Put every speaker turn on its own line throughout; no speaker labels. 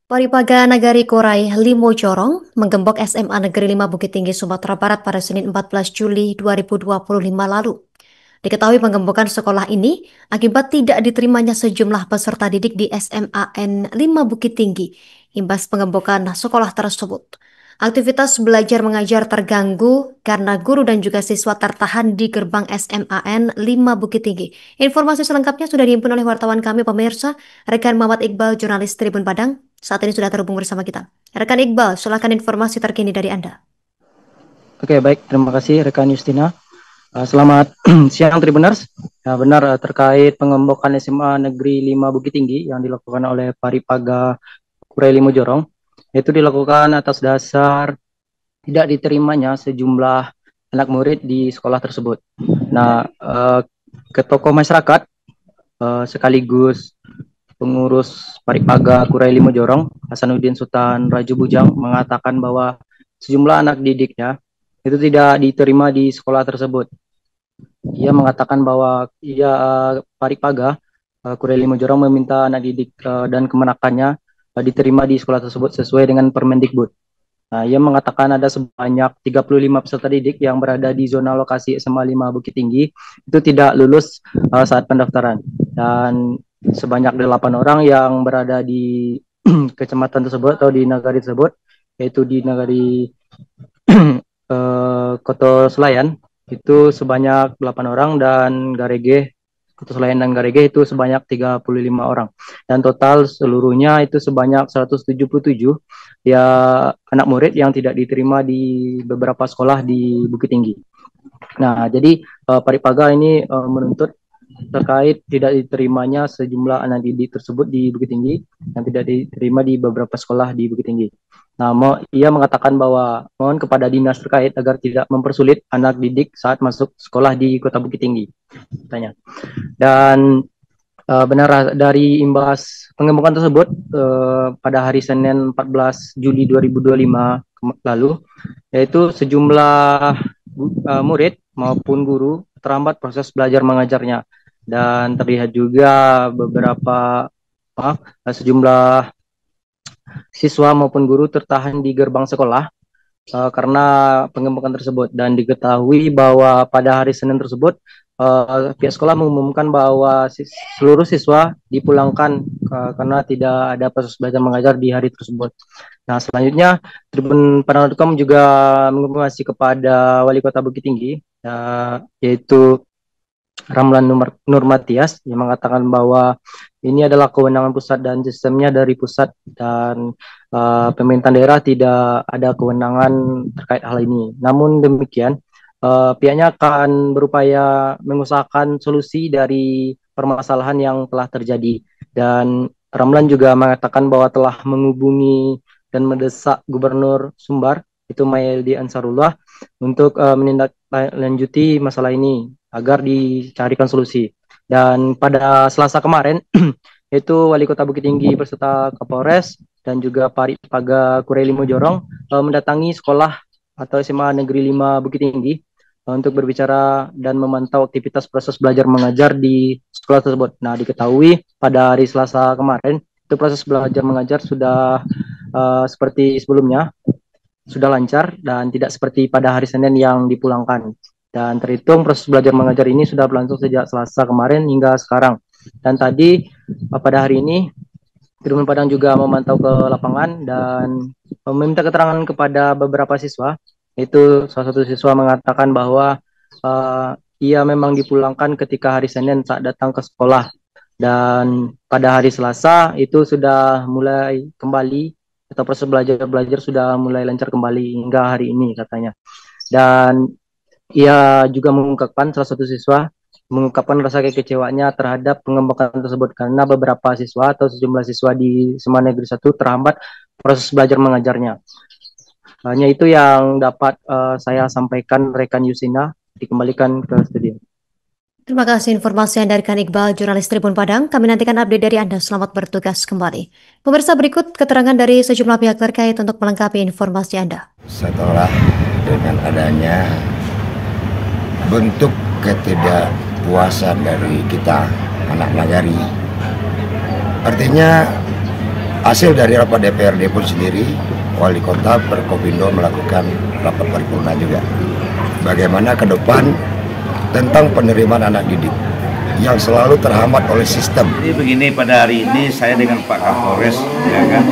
Paripaga Nagari Koray Limo Jorong menggembok SMA Negeri 5 Bukit Tinggi Sumatera Barat pada Senin 14 Juli 2025 lalu. Diketahui penggembokan sekolah ini akibat tidak diterimanya sejumlah peserta didik di SMAN 5 Bukit Tinggi, imbas penggembokan sekolah tersebut. Aktivitas belajar mengajar terganggu karena guru dan juga siswa tertahan di gerbang SMAN 5 Bukit Tinggi. Informasi selengkapnya sudah dihimpun oleh wartawan kami pemirsa, rekan Muhammad Iqbal, jurnalis Tribun Padang, saat ini sudah terhubung bersama kita. Rekan Iqbal, silakan informasi terkini dari Anda.
Oke, baik. Terima kasih rekan Justina. Selamat siang Tribuners. Benar terkait pengembokan SMA Negeri 5 Bukit Tinggi yang dilakukan oleh Paripaga Koray Limo Jorong, itu dilakukan atas dasar tidak diterimanya sejumlah anak murid di sekolah tersebut. Nah, ke tokoh masyarakat sekaligus pengurus Paripaga Koray Limo Jorong, Hasanuddin Sultan Raju Bujang, mengatakan bahwa sejumlah anak didiknya itu tidak diterima di sekolah tersebut. Ia mengatakan bahwa Paripaga Koray Limo Jorong meminta anak didik dan kemenakannya diterima di sekolah tersebut sesuai dengan Permendikbud. Nah, ia mengatakan ada sebanyak 35 peserta didik yang berada di zona lokasi SMA 5 Bukit Tinggi itu tidak lulus saat pendaftaran, dan sebanyak 8 orang yang berada di kecamatan tersebut atau di nagari tersebut, yaitu di nagari Koto Selayan itu sebanyak 8 orang, dan Garege, Koto Selayan dan Garege itu sebanyak 35 orang. Dan total seluruhnya itu sebanyak 177 ya anak murid yang tidak diterima di beberapa sekolah di Bukit Tinggi. Nah, jadi Paripaga ini menuntut terkait tidak diterimanya sejumlah anak didik tersebut di Bukit Tinggi yang tidak diterima di beberapa sekolah di Bukit Tinggi. Nah, ia mengatakan bahwa mohon kepada dinas terkait agar tidak mempersulit anak didik saat masuk sekolah di Kota Bukit Tinggi, katanya. Dan benar dari imbas penggembokan tersebut pada hari Senin 14 Juli 2025 lalu, yaitu sejumlah murid maupun guru terhambat proses belajar mengajarnya, dan terlihat juga sejumlah siswa maupun guru tertahan di gerbang sekolah karena penggembokan tersebut. Dan diketahui bahwa pada hari Senin tersebut pihak sekolah mengumumkan bahwa seluruh siswa dipulangkan karena tidak ada proses belajar mengajar di hari tersebut. Nah, selanjutnya Tribun Padang.com juga menginformasi kepada Wali Kota Bukit Tinggi, yaitu Ramlan Nurmatias, yang mengatakan bahwa ini adalah kewenangan pusat dan sistemnya dari pusat, dan pemerintah daerah tidak ada kewenangan terkait hal ini. Namun demikian, pihaknya akan berupaya mengusahakan solusi dari permasalahan yang telah terjadi. Dan Ramlan juga mengatakan bahwa telah menghubungi dan mendesak Gubernur Sumbar, itu Mahyildi Ansarullah, untuk menindaklanjuti masalah ini agar dicarikan solusi. Dan pada Selasa kemarin, yaitu Wali Kota Bukit Tinggi beserta Kapolres dan juga Paripaga Koray Limo Jorong mendatangi sekolah atau SMA Negeri 5 Bukit Tinggi untuk berbicara dan memantau aktivitas proses belajar mengajar di sekolah tersebut. Nah, diketahui pada hari Selasa kemarin, itu proses belajar mengajar sudah seperti sebelumnya, sudah lancar dan tidak seperti pada hari Senin yang dipulangkan. Dan terhitung proses belajar mengajar ini sudah berlangsung sejak Selasa kemarin hingga sekarang. Dan tadi pada hari ini Tribun Padang juga memantau ke lapangan dan meminta keterangan kepada beberapa siswa. Itu salah satu siswa mengatakan bahwa ia memang dipulangkan ketika hari Senin saat datang ke sekolah. Dan pada hari Selasa itu sudah mulai kembali, atau proses belajar sudah mulai lancar kembali hingga hari ini, katanya. Dan ia juga mengungkapkan, salah satu siswa mengungkapkan rasa kekecewaannya terhadap pengembokan tersebut karena beberapa siswa atau sejumlah siswa di SMA Negeri 1 terhambat proses belajar mengajarnya. Hanya itu yang dapat saya sampaikan, rekan Yusina. Dikembalikan ke studio.
Terima kasih informasi Anda dari Iqbal, jurnalis Tribun Padang. Kami nantikan update dari Anda. Selamat bertugas kembali. Pemirsa, berikut keterangan dari sejumlah pihak terkait untuk melengkapi informasi Anda.
Setelah dengan adanya bentuk ketidakpuasan dari kita anak nagari, artinya hasil dari rapat DPRD pun sendiri, Wali Kota Berkopindo melakukan rapat paripurna juga. Bagaimana ke depan tentang penerimaan anak didik yang selalu terhambat oleh sistem.
Jadi begini, pada hari ini saya dengan Pak Kapolres, ya kan,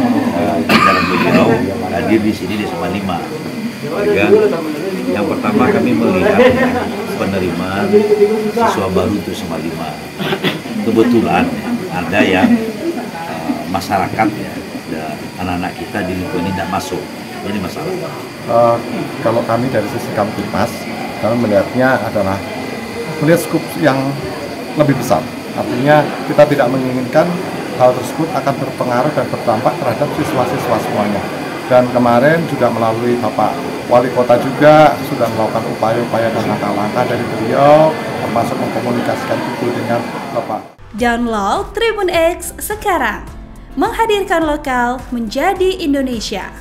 dalam beliau hadir di sini di SMA 5. Ya, yang pertama kami melihat penerimaan siswa baru itu SMA 5. Kebetulan ada yang masyarakat ya, anak-anak kita di lingkungan ini tidak masuk. Ini masalah.
Kalau kami dari sisi Kamtipas, kami melihatnya adalah melihat skup yang lebih besar. Artinya kita tidak menginginkan hal tersebut akan berpengaruh dan berdampak terhadap siswa-siswa semuanya. Dan kemarin juga melalui Bapak Wali Kota juga sudah melakukan upaya-upaya dan langkah-langkah dari beliau, termasuk mengkomunikasikan itu dengan Bapak.
Download Tribun X sekarang, menghadirkan lokal menjadi Indonesia.